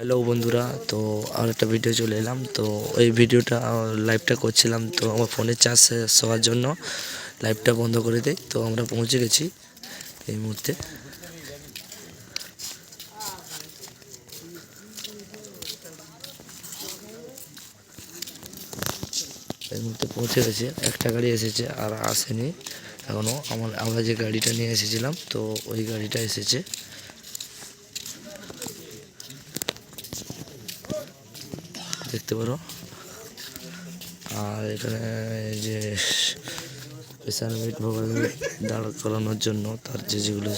Hello বন্ধুরা, তো আমার একটা ভিডিও চলে এলাম। তো এই ভিডিওটা লাইভটা করছিলাম, তো আমার ফোনের চার্জ শেষ হওয়ার জন্য লাইভটা বন্ধ করে দেয়। তো আমরা পৌঁছে গেছি এই মুহূর্তে। পৌঁছে গেছে, একটা গাড়ি এসেছে আর আসেনি এখনও। আমরা যে গাড়িটা নিয়ে এসেছিলাম, তো ওই গাড়িটা এসেছে। দেখতে পারো। আর এখানে যে প্রেসার মিট মোবাইল দাঁড় করানোর জন্য তার যেগুলো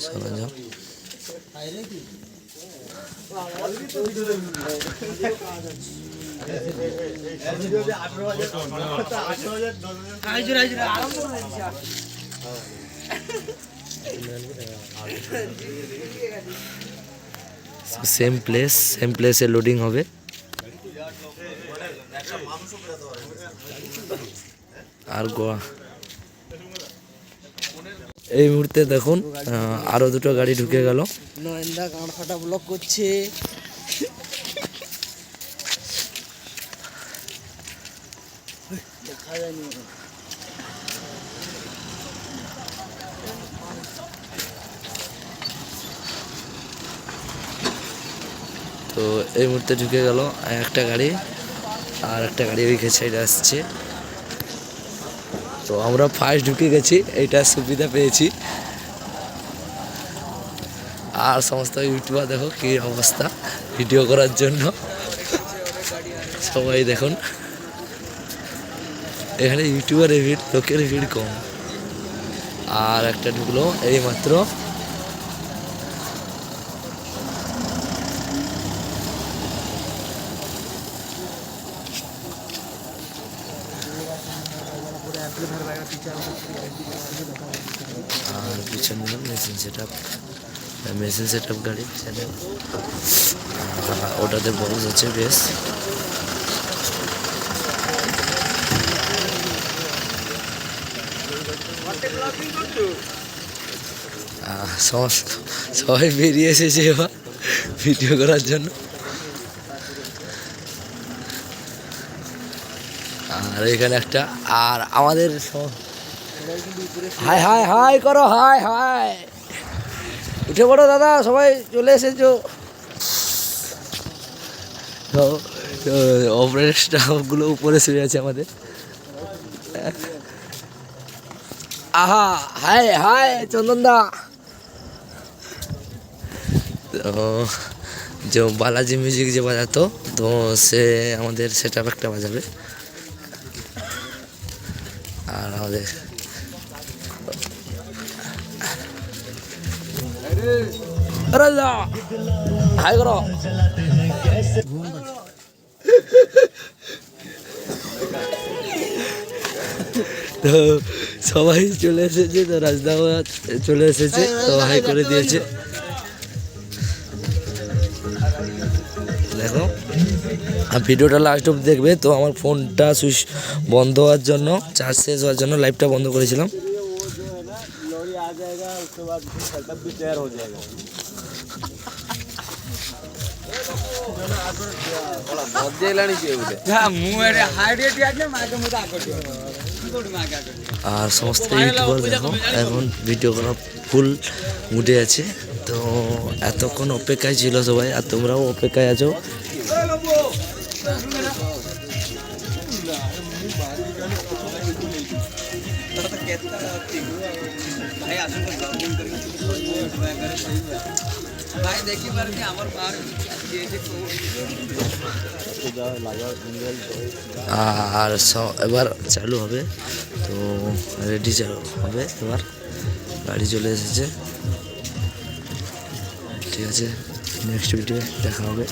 সরঞ্জাম, সেম প্লেসে লোডিং হবে। আর গোয়া এই মুহূর্তে দেখুন আরো দুটো গাড়ি ঢুকে গেল। নয়ন্দা গাঁড় ফাটা ব্লক করছে। দেখা যায়নি। তো এই মুহূর্তে ঢুকে গেল একটা গাড়ি, আর একটা গাড়ি ওই সাইডে আসছে। তো আমরা ফার্স্ট ঢুকে গেছি, এইটা সুবিধা পেয়েছি। আর সমস্ত ইউটিউবার দেখো কি অবস্থা ভিডিও করার জন্য। সবাই দেখুন, এখানে ইউটিউবারের ভিড়, লোকের ভিড় কম। আর একটা ঢুকলো এই মাত্র। আর পিছনে মেশিন সেট আপ গাড়ি পিছনে, ওটাতে বক্স আছে বেশ। সবাই বেরিয়ে এসেছে এবার ভিডিও করার জন্য। আর এখানে একটা, আর আমাদের হাই হাই হাই করো, হাই হাই, উঠে পড়ো দাদা, সবাই চলে এসেছো। অপারেটর স্টাফগুলো উপরে শুয়ে আছে আমাদের। আহা হাই হাই চন্দন দা। যে বালাজি মিউজিক যে বাজাতো, তো সে আমাদের সেট আপ একটা বাজাবে। আর আমাদের হাই করো। তো সবাই চলে এসেছে, তো রাজদা চলে এসেছে, তো হাই করে দিয়েছে। দেখো ভিডিওটা লাস্ট অবধি দেখবে। তো আমার ফোনটা সুইচ বন্ধ হওয়ার জন্য, চার্জ শেষ হওয়ার জন্য লাইভটা বন্ধ করেছিলাম। আর সমস্ত ইউটিউবার দেখো এখন ভিডিও করা ফুল মুডে আছে। তো এতক্ষণ অপেক্ষায় ছিল সবাই, আর তোমরাও অপেক্ষায় আছো। আর এবার চালু হবে, তো রেডি হবে। এবার গাড়ি চলে এসেছে। ঠিক আছে, নেক্সট ভিডিও দেখা হবে।